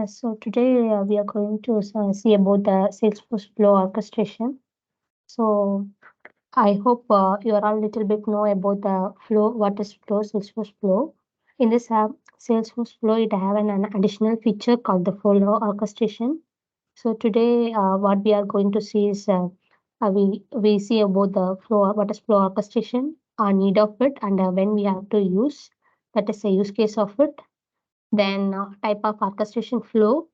So today we are going to see about the Salesforce flow orchestration. So I hope you are all little bit know about the flow. What is flow? Salesforce flow. In this Salesforce flow, it have an additional feature called the flow orchestration. So today, what we are going to see is we see about the flow. What is flow orchestration? Our need of it, and when we have to use. That is a use case of it. Then type of orchestration flow,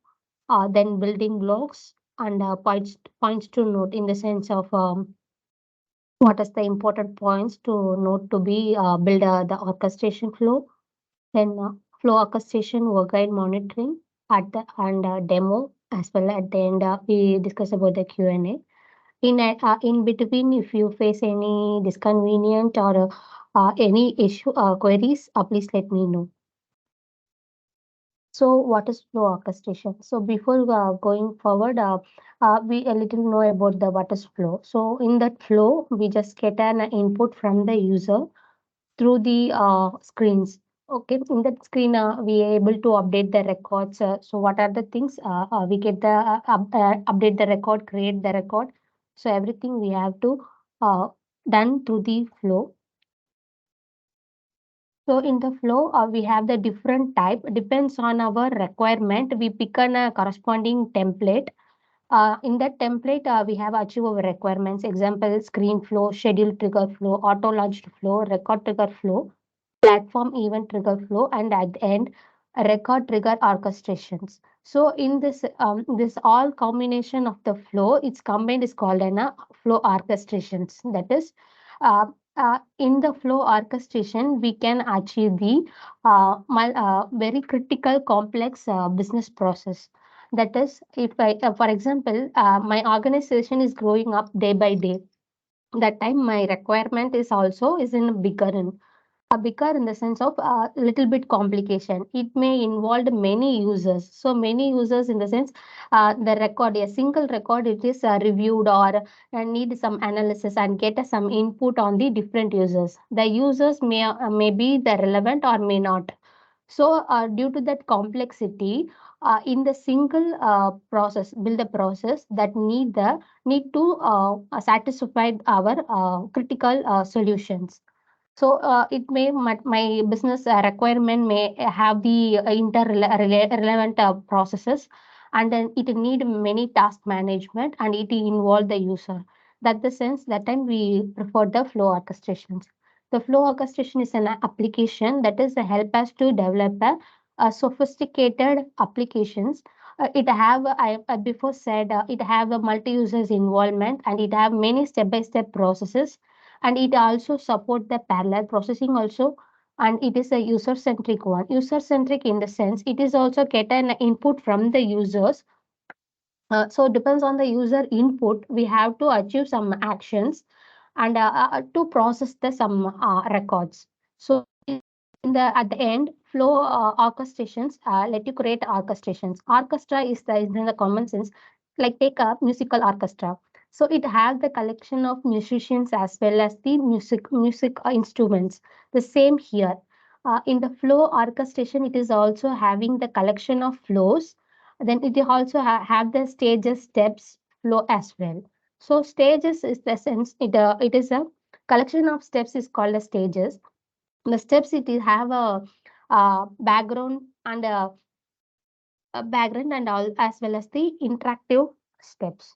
then building blocks and points to note in the sense of what is the important points to note to be build the orchestration flow. Then flow orchestration work guide monitoring at the and demo as well. At the end, we discuss about the Q&A. In between, if you face any disconvenient or any issue queries, please let me know. So, what is flow orchestration? So, before going forward, we a little know about the what is flow. So, in that flow, we just get an input from the user through the screens. Okay, in that screen, we are able to update the records. So, what are the things we get the update the record, create the record. So, everything we have to done through the flow. So in the flow, we have the different type. Depends on our requirement. We pick a corresponding template. In that template, we have achieve our requirements. Example, screen flow, schedule trigger flow, auto launched flow, record trigger flow, platform event trigger flow, and at the end, a record trigger orchestrations. So in this all combination of the flow, it's combined is called an flow orchestrations. That is, uh, in the flow orchestration, we can achieve the very critical complex business process. That is, if I, for example, my organization is growing up day by day. That time my requirement is also is in bigger in the sense of a little bit complication. It may involve many users. So many users in the sense the record, a single record, it is reviewed or need some analysis and get some input on the different users. The users may be the relevant or may not. So, due to that complexity, in the single process, build a process that need to satisfy our critical solutions. So it may my business requirement may have the relevant processes, and then it need many task management and it involve the user. That the sense that time we prefer the flow orchestrations. The flow orchestration is an application that is help us to develop a sophisticated applications. It have I before said it have a multi users involvement and it have many step by step processes, and it also support the parallel processing also, and it is a user centric one. User centric in the sense it is also get an input from the users. So depends on the user input, we have to achieve some actions and to process the some records. So in the at the end, flow orchestrations let you create orchestrations. Orchestra is in the common sense, like take a musical orchestra. So it has the collection of musicians as well as the music instruments. The same here. In the flow orchestration, it is also having the collection of flows. Then it also have the stages, steps, flow as well. So stages is the sense it is a collection of steps is called as stages. The steps it is have a background and a background and all as well as the interactive steps.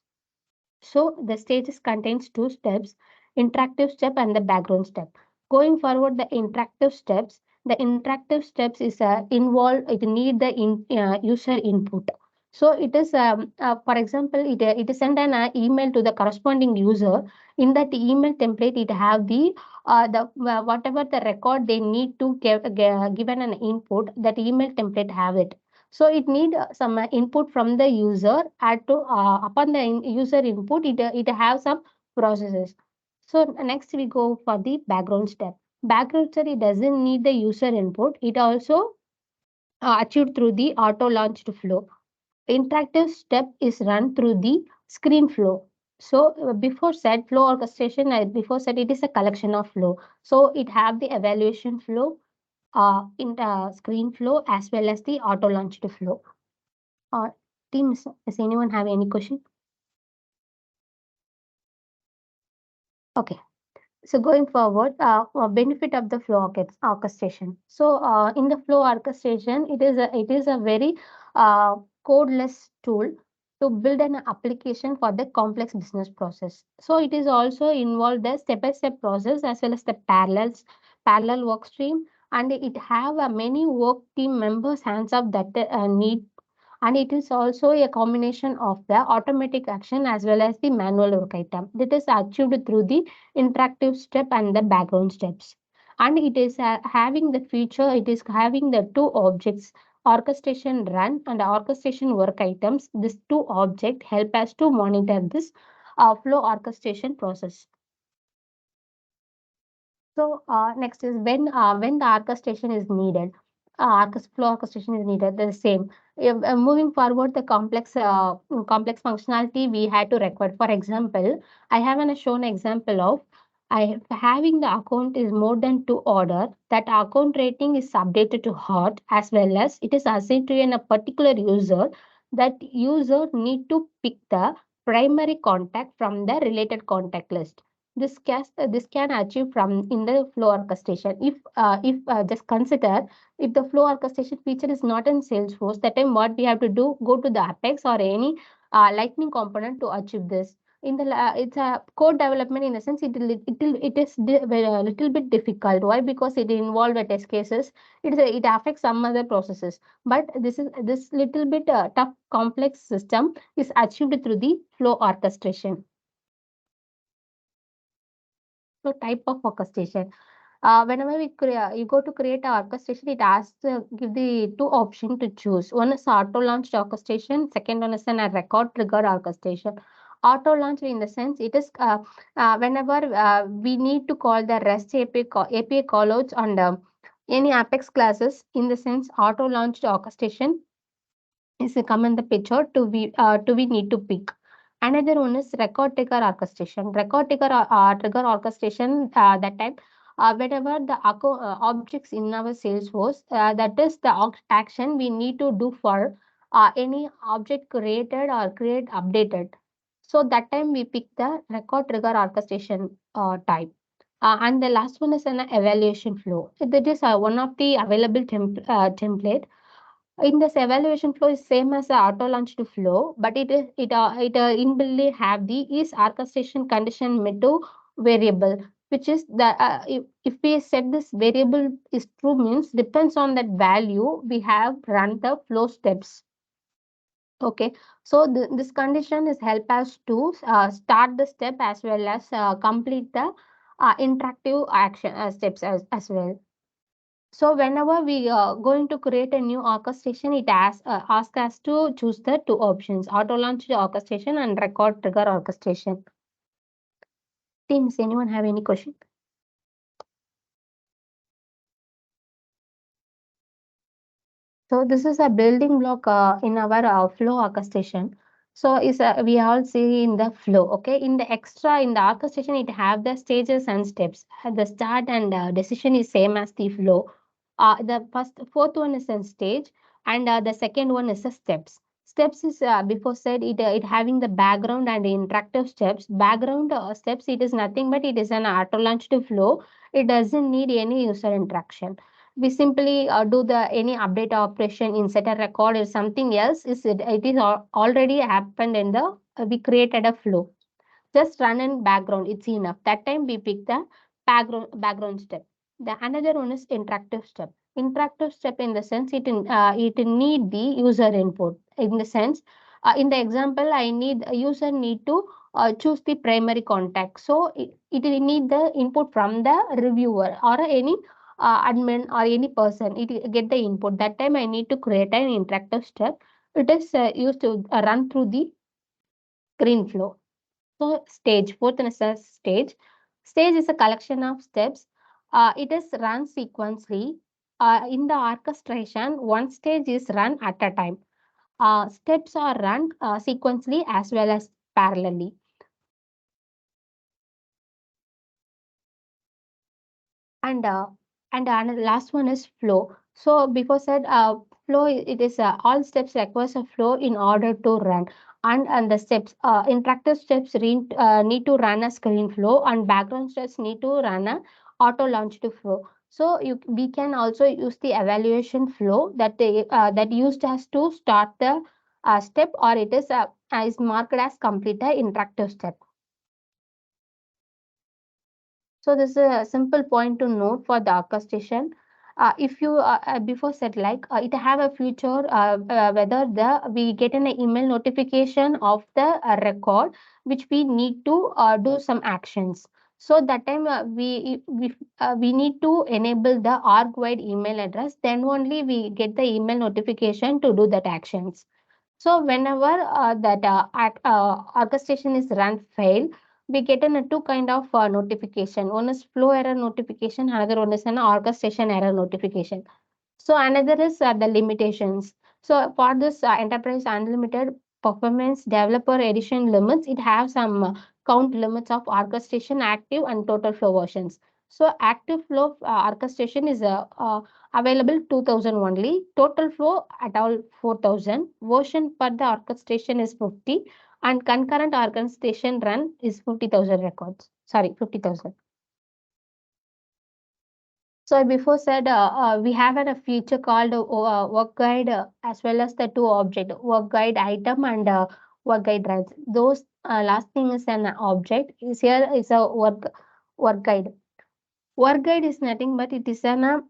So the stages contains two steps, interactive step and the background step. Going forward, the interactive steps. The interactive steps is involved. It need the user input. So it is, for example, it is send an email to the corresponding user. In that email template, it have the whatever the record they need to given an input. That email template have it. So it need some input from the user. Add to upon the user input, it have some processes. So next we go for the background step. Background step it doesn't need the user input. It also achieved through the auto launched flow. Interactive step is run through the screen flow. So before said flow orchestration, before said it is a collection of flow. So it have the evaluation flow in the screen flow as well as the auto launched flow. Uh, Teams, does anyone have any question? Okay. So going forward, benefit of the flow orchestration. So in the flow orchestration, it is a very uh, codeless tool to build an application for the complex business process. So it is also involved the step-by-step process as well as the parallel work stream, and it have many work team members hands up that need, and it is also a combination of the automatic action as well as the manual work item that is achieved through the interactive step and the background steps. And it is having the feature, it is having the two objects, orchestration run and orchestration work items. These two objects help us to monitor this flow orchestration process. So next is when the orchestration is needed, flow orchestration is needed. The same. If, moving forward, the complex functionality we had to record. For example, I have an shown example of having the account is more than two order. That account rating is updated to hot as well as it is assigned to a particular user. That user need to pick the primary contact from the related contact list. This can achieve from in the flow orchestration. If just consider, if the flow orchestration feature is not in Salesforce, that time what we have to do, go to the Apex or any lightning component to achieve this. It's a code development. In a sense, a little bit difficult. Why? Because it involves test cases. It affects some other processes, but this little bit tough complex system is achieved through the flow orchestration. So type of orchestration. Whenever you go to create an orchestration, it asks give the two options to choose. One is auto launched orchestration. Second one is a record trigger orchestration. Auto launch in the sense it is whenever we need to call the REST API callouts on any Apex classes. In the sense, auto launched orchestration is come in the picture to we need to pick. Another one is record trigger orchestration. Record trigger orchestration that type. Whenever the objects in our Salesforce, that is the action we need to do for any object created or create updated. So that time we pick the record trigger orchestration type. And the last one is an evaluation flow. That is one of the available template in this evaluation flow is same as the auto launch to flow, but it inbuilt have the is orchestration condition met to variable, which is the if we set this variable is true means depends on that value we have run the flow steps. Okay, so this condition is help us to start the step as well as complete the interactive action steps as well. So whenever we going to create a new orchestration, it asks us to choose the two options: auto launch orchestration and record trigger orchestration. Teams, anyone have any question? So this is a building block in our flow orchestration. So is we all see in the flow. Okay, in the extra in the orchestration, it have the stages and steps. At the start and decision is same as the flow. The fourth one is in stage, and the second one is the steps. Steps is before said it having the background and interactive steps. Background steps, it is nothing but it is an auto launch to flow. It doesn't need any user interaction. We simply do the any update operation in set a record or something else. It is already happened in the we created a flow. Just run in background, it's enough. That time we pick the background step. The another one is interactive step. Interactive step in the sense it need the user input. In the sense, in the example, I need a user need to choose the primary contact. So it will need the input from the reviewer or any admin or any person. It will get the input. That time I need to create an interactive step. It is used to run through the green flow. So stage, fourth is a stage. Stage is a collection of steps. It is run sequentially. In the orchestration, one stage is run at a time. Steps are run sequentially as well as parallelly. And and last one is flow. So before said, flow it is all steps requires a flow in order to run, and the steps interactive steps need to run a screen flow, and background steps need to run a auto launch to flow. So we can also use the evaluation flow that used as to start the step, or it is marked as completed interactive step. So this is a simple point to note for the orchestration. If you before said like it have a future whether the we get an email notification of the record which we need to do some actions. So that time we need to enable the arc wide email address. Then only we get the email notification to do that actions. So whenever orchestration is run fail, we get two kind of notification. One is flow error notification, another one is an orchestration error notification. So another is the limitations. So for this enterprise unlimited performance developer edition limits, it have some count limits of orchestration active and total flow versions. So active flow orchestration is available 2000 only. Total flow at all 4000. Version per the orchestration is 50, and concurrent orchestration run is 50,000 records. Sorry, 50,000. So before said, we have a feature called work guide as well as the two object work guide item and work guide rights. Those last thing is an object. Is here is a work guide. Work guide is nothing but it is an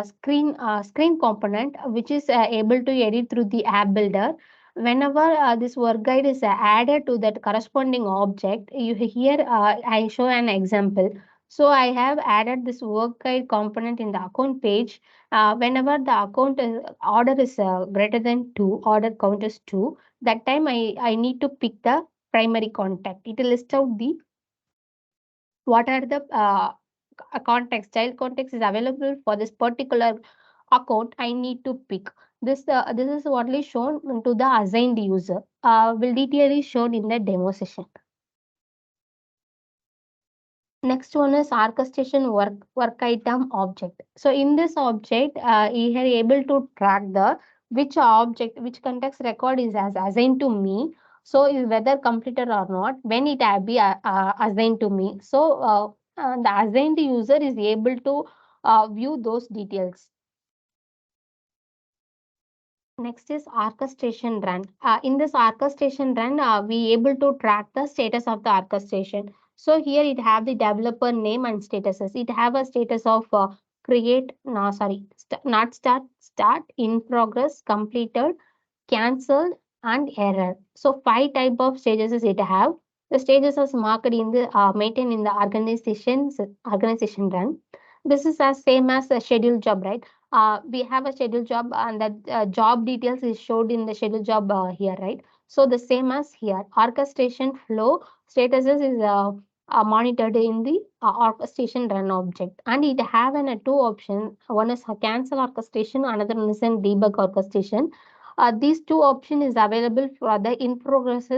screen component which is able to edit through the app builder. Whenever this work guide is added to that corresponding object, you here I show an example. So I have added this work guide component in the account page. Whenever the order is greater than 2, order count is 2, that time I need to pick the primary contact. It will list out the what are the context child context is available for this particular account. I need to pick this is only shown to the assigned user, will detail is shown in the demo session. Next one is orchestration work item object. So in this object, you are able to track the which object, which context record is as assigned to me. So is whether completed or not when it be assigned to me. So the assigned user is able to view those details. Next is orchestration run. In this orchestration run, we able to track the status of the orchestration. So here it have the developer name and statuses. It have a status of create, no, sorry, not start, in progress, completed, cancelled, and error. So five type of stages is it have. The stages are marked in the maintained in the organization run. This is as same as a scheduled job, right? We have a scheduled job, and that job details is showed in the scheduled job here, right? So the same as here, orchestration flow statuses is monitored in the orchestration run object, and it have two options. One is a cancel orchestration, another one is a debug orchestration. These two option is available for the in progress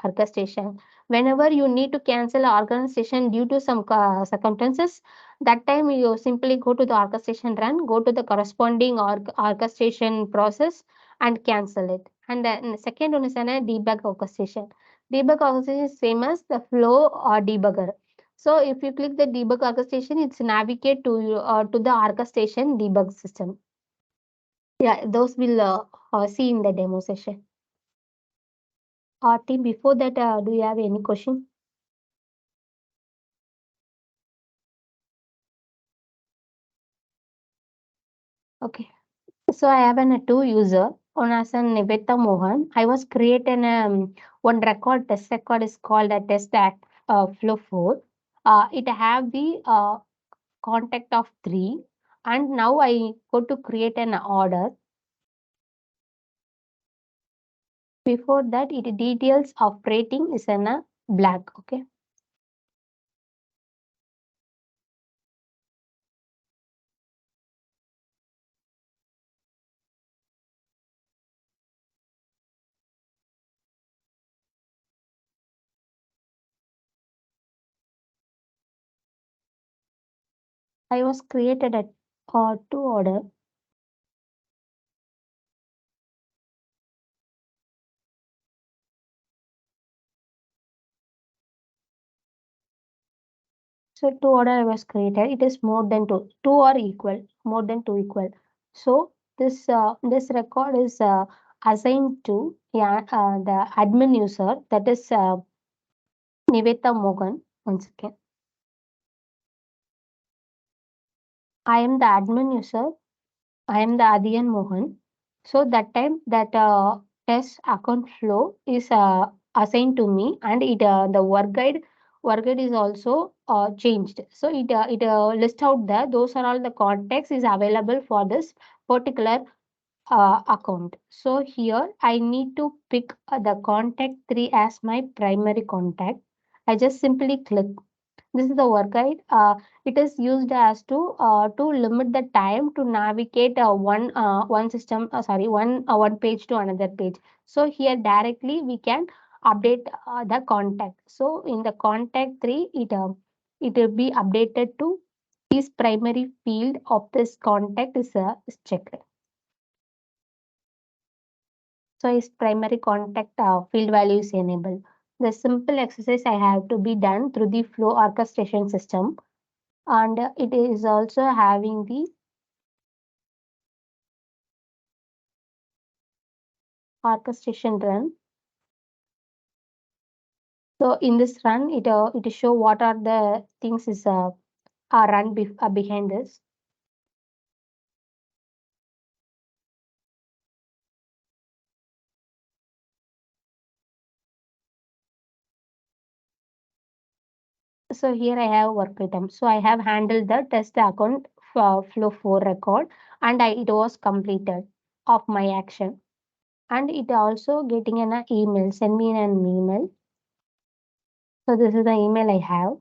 orchestration. Whenever you need to cancel a organization due to some circumstances, that time you simply go to the orchestration run, go to the corresponding orchestration process and cancel it. And then the second one is a debug orchestration. Debug orchestration is same as the flow or debugger. So if you click the debug orchestration, it's navigate to the orchestration debug system. Yeah, those will see in the demo session. Team, before that, do you have any question? Okay. So I have an two user. One as an Niveta Mohan. I was creating one record. Test record is called a test at flow 4. It have the contact of 3, and now I go to create an order. Before that, it details of rating is in a black. Okay. I was created a To order. So two order was created. It is more than two. Two or equal. More than two equal. So this record is assigned to, yeah, the admin user, that is Niveta Mogan. Once again, I am the admin user. I am the Adian Mohan. So that time that test account flow is assigned to me, and it the work guide is also changed. So it list out that those are all the contacts is available for this particular account. So here I need to pick the contact three as my primary contact. I just simply click. This is the work guide. It is used as to limit the time to navigate one page to another page. So here directly we can update the contact. So in the contact tree, it will be updated to this primary field of this contact is checked. So his primary contact field value is enabled. The simple exercise I have to be done through the flow orchestration system, and it is also having the orchestration run. So in this run, it show what are the things is are run behind this. So here I have work item. So I have handled the test account flow 4 record, and it was completed of my action. And it also getting an email. Send me an email. So this is the email I have.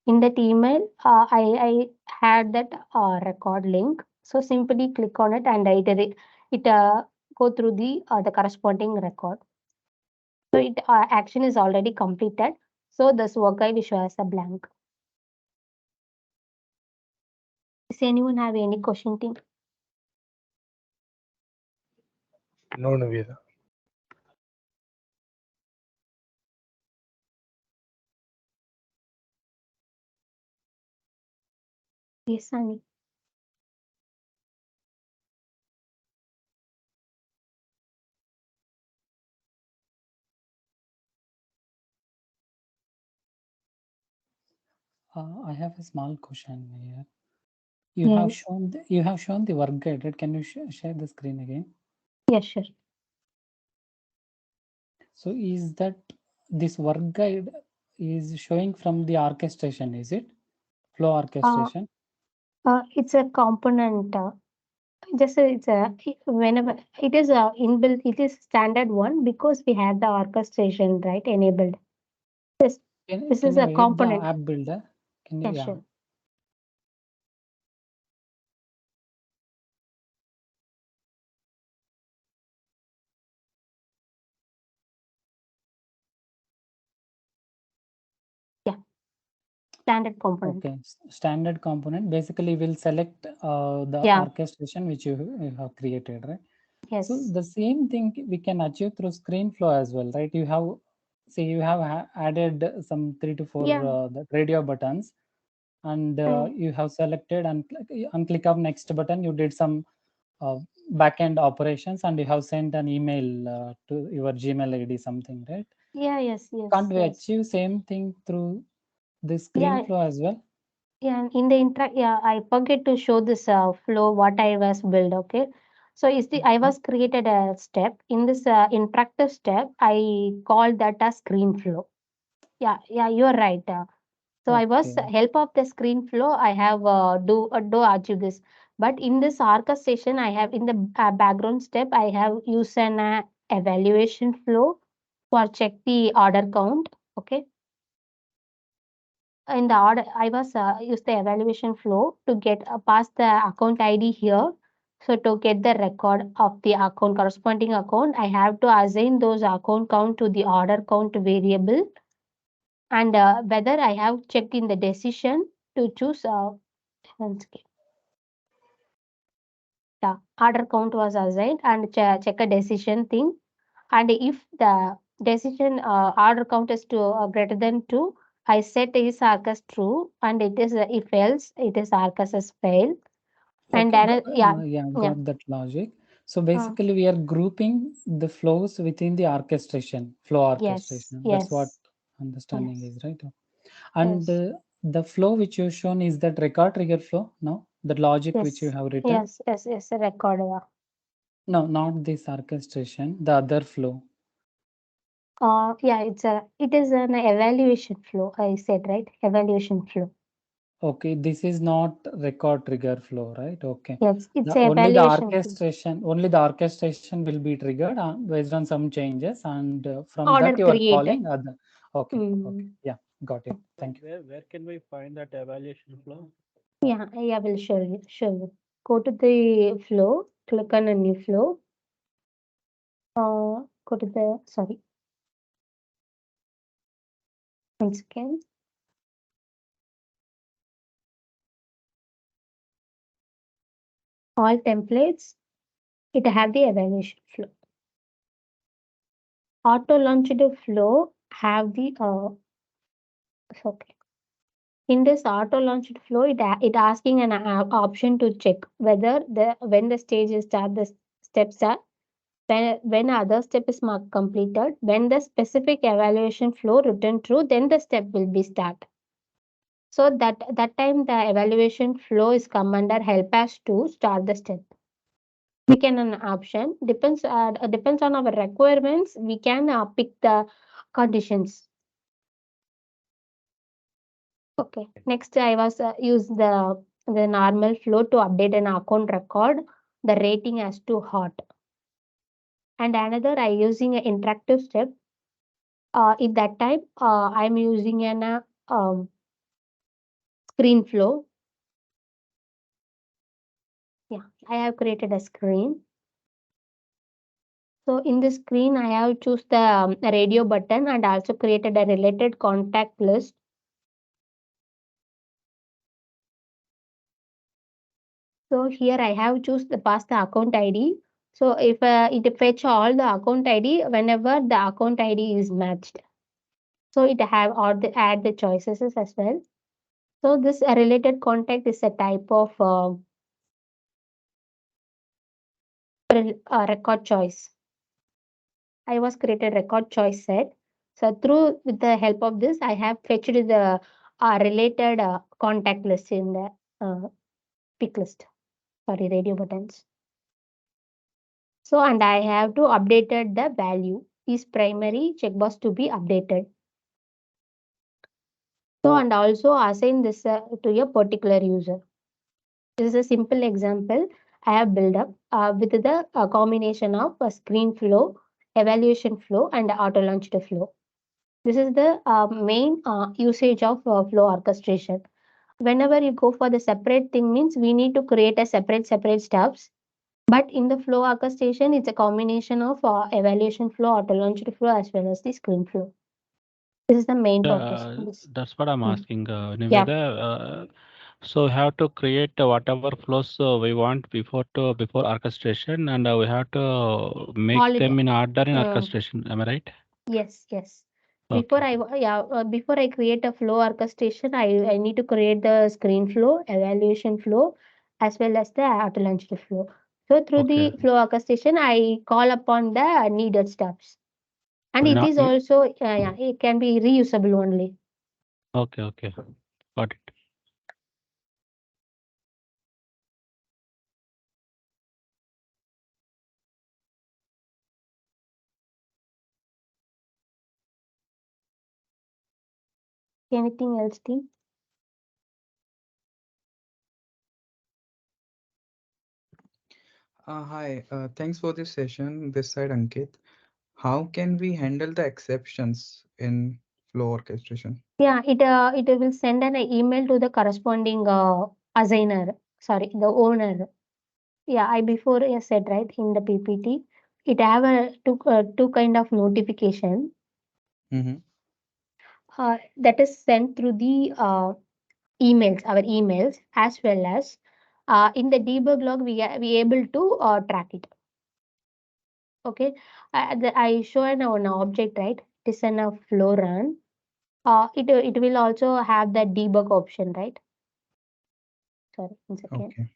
In that email, I had that record link. So simply click on it, and it go through the corresponding record. So it action is already completed. So this work guide show as a blank. Does anyone have any question? Thing? No, Navira. Yes, Ani. I have a small question here. Yes. You have shown the work guide, right? Can you share the screen again? Yes, sure. So is that this work guide is showing from the orchestration? Is it flow Uh, orchestration? it's a component. Just it's a whenever it is a inbuilt, it is standard one because we have the orchestration right enabled. This this Can is you a edit the component. app builder? Can you? Yeah, Yeah. sure. Yeah, standard component. Okay. Standard component basically will select the Yeah. orchestration which you have created, right? So Yes. the same thing we can achieve through screen flow as well, right? You have, say, you have added some three to four Yeah. the radio buttons, and And you have selected and click of next button. You did some backend operations, and you have sent an email to your Gmail ID, something, right? yeah. Yes. Can't Yes. we Yes. achieve same thing through the screen Yeah. flow as well? Yeah. And in the yeah, I forget to show this flow what I was built. Okay. So is the I Okay. was created a step in this interactive step. I called that a screen flow. Yeah. Yeah. You are right. So I was Okay. help of the screen flow. I have do achieve this. But in this orchestration, I have in the background step, I have used an evaluation flow for check the order count. Okay, in the order, I was use the evaluation flow to get pass the account ID here. So to get the record of the account corresponding account, I have to assign those account count to the order count variable, and whether I have checked in the decision to choose. One second. yeah, order count was assigned and check a decision thing. And if the decision order count is greater than 2, I set is Arcus true, and it is if else it is Arcus as fail. And Okay, then yeah, yeah, yeah, got that logic. So uh, basically, we are grouping the flows within the orchestration, flow yes, orchestration. That's what yes, understanding yes, is, right? And yes, the flow which you've shown is that record trigger flow, no? The logic which you yes, have written. yes, yes, yes, a record. Yeah. No, not this orchestration, the other flow. Yeah, it is an evaluation flow. I said right, evaluation flow. Okay, this is not record trigger flow, right? Okay. Yes, it's The a evaluation flow. only the orchestration will be triggered based on some changes, and from that Order you are created. calling other. Okay, okay, Mm. yeah, got it. Thank you. Where can we find that evaluation flow? Yeah, I will show you. Show you. Go to the flow. Click on a new flow. Go to the sorry. Once again, all templates. It have the evaluation flow. Auto launched flow have the okay. In this auto launched flow, it asking an option to check whether the when the stage is start the steps are when other step is marked completed, when the specific evaluation flow written true, then the step will be start. So that time the evaluation flow is come under help us to start the step. We can an option depends on our requirements. We can pick the conditions. Okay. Next, I was use the normal flow to update an account record. The rating as to hot. And another, I using an interactive step. In that time, I'm using an screen flow. Yeah, I have created a screen. So in this screen, I have choose the radio button and also created a related contact list. So here I have choose the pass the account ID. So if it fetch all the account ID whenever the account ID is matched. So it have all the add the choices as well. So this related contact is a type of record choice. I was created record choice set. So through with the help of this, I have fetched the related contact list in the pick list. Sorry, radio buttons. So and I have to updated the value is primary checkbox to be updated. So and also assign this to a particular user. This is a simple example I have built up with the combination of screen flow, evaluation flow, and auto launched flow. This is the main usage of flow orchestration. Whenever you go for the separate thing means we need to create a separate steps. But in the flow orchestration, it's a combination of evaluation flow, auto launched flow, as well as the screen flow. This is the main purpose of this. That's what I'm Mm. asking. Yeah, So we have to create whatever flows we want before orchestration, and we have to make all it. them in order in Mm. orchestration. Am I right? Yes, yes. Okay. Before I create a flow orchestration, I need to create the screen flow, evaluation flow, as well as the auto launched flow. So through Okay. the flow orchestration, I call upon the needed steps, and it Not, is also yeah, it can be reusable only. okay. Okay. Got it. Anything else, team? Hi, thanks for this session. This side Ankit. How can we handle the exceptions in flow orchestration? Yeah, it will send an email to the corresponding assigner. Sorry, the owner. Yeah, I before I said right in the PPT, it have a two kind of notification Mm-hmm. that is sent through the emails, our emails, as well as In the debug log, we able to track it. Okay, I show an object, right? It is an flow run. It will also have the debug option, right? Sorry, one second. Okay.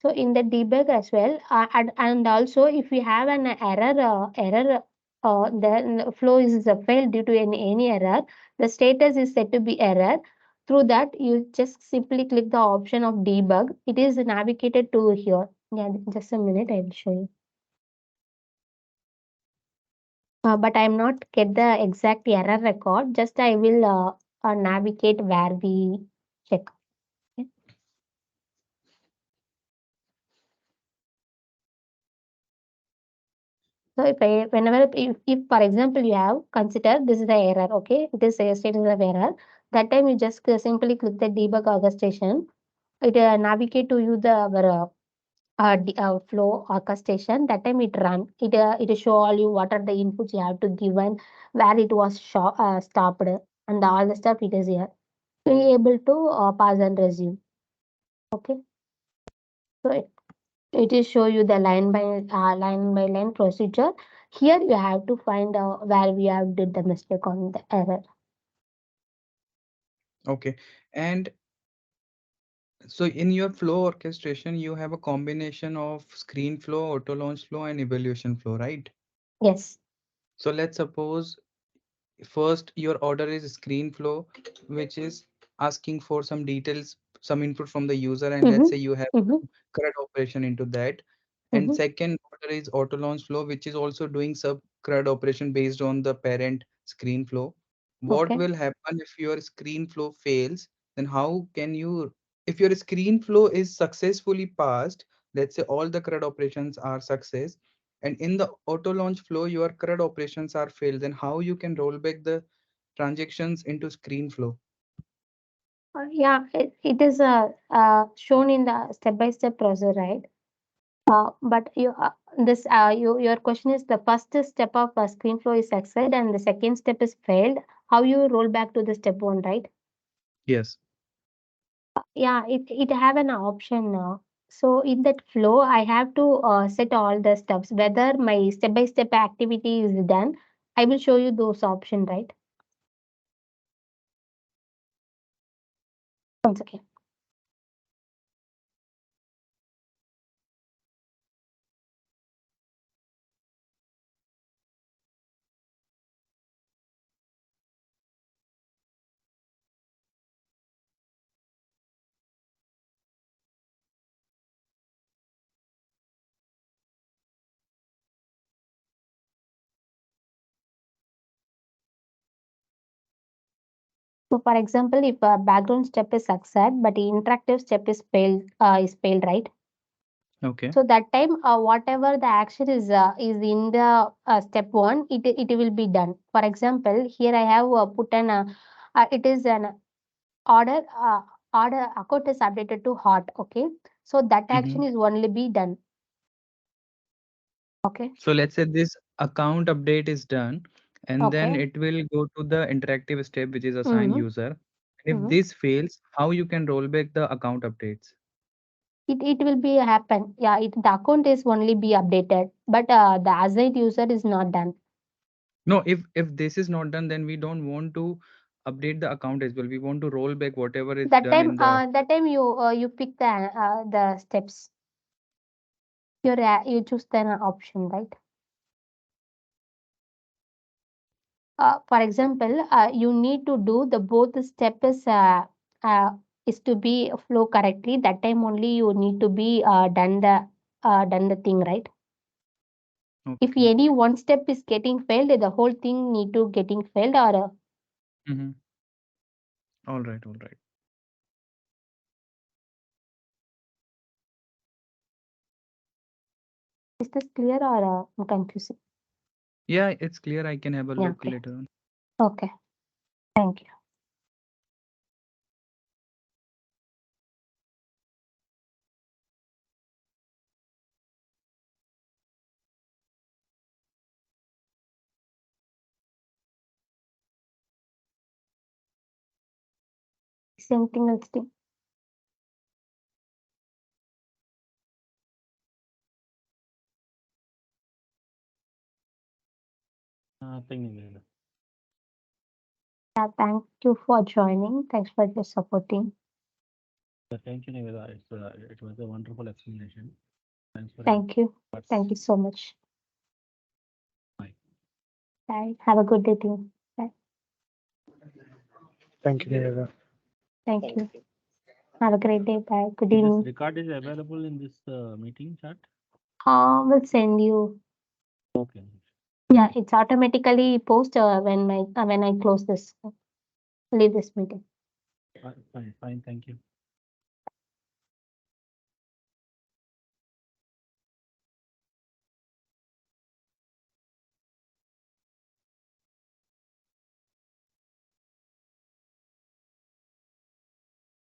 So in the debug as well, and also if we have an error, the flow is failed due to any error, the status is set to be error. Through that, you just simply click the option of debug. It is navigated to here. Yeah, just a minute, I will show you. But I'm not get the exact error record. Just I will navigate where we check. Okay. So if for example you have consider this is the error, okay, it is a status of error. That time you just simply click the debug orchestration. It navigate to you the our flow orchestration. That time it run. It show all you what are the inputs you have to give and where it was stopped and all the stuff it is here. Be able to pass and resume. Okay, so it is show you the line by line procedure. Here you have to find where we have did the mistake on the error. Okay. And so in your flow orchestration, you have a combination of screen flow, auto launch flow, and evaluation flow, right? Yes. So let's suppose first your order is screen flow, which is asking for some details, some input from the user, and let's Mm-hmm. say you have Mm-hmm. CRUD operation into that. And Mm-hmm. second order is auto launch flow, which is also doing sub CRUD operation based on the parent screen flow. What Okay. will happen if your screen flow fails? Then how can you, if your screen flow is successfully passed, let's say all the CRUD operations are success, and in the auto launch flow your CRUD operations are failed, then how you can roll back the transactions into screen flow? Yeah, it is shown in the step by step process, right? But your question is the first step of screen flow is succeed and the second step is failed. How you roll back to the step one, right? Yes. Yeah, it have an option now. So in that flow, I have to set all the steps. Whether my step by step activity is done, I will show you those option, right? Once again. So for example, if a background step is succeed, but the interactive step is failed, right? Okay. So that time, whatever the action is in the step one, it will be done. For example, here I have put it is an order order account is updated to hot. Okay, so that Mm-hmm. action is only be done. Okay, So let's say this account update is done, and then okay. it will go to the interactive step, which is assign Mm-hmm. user. If Mm-hmm. this fails, how you can roll back the account updates? It will be happen. Yeah, the account is only be updated, but the assigned user is not done. No, if this is not done, then we don't want to update the account as well. We want to roll back whatever is done in the. That time you pick the steps. You choose the option, right? For example, you need to do the both step uh, is to be flow correctly. That time only you need to be done the thing, right? If Okay. any one step is getting failed, the whole thing need to getting failed. Or Mm-hmm. All right. All right. is this clear or I'm confusing? Yeah, it's clear. I can have a Yeah. look Okay. later on. Okay. Thank you. Something else. Nothing, Niveda. Yeah, thank you for joining. Thanks for your supporting. Thank you, Niveda. It was a wonderful explanation. Thanks for Thank you. your Thank you so much. Bye. Bye. Have a good day, team. Bye. Thank you, Niveda. Thank you. Have a great day. Bye. Good This evening. record is available in this meeting chat. We'll send you. Okay. Yeah, it's automatically post when I close this, leave this meeting. Fine. Thank you.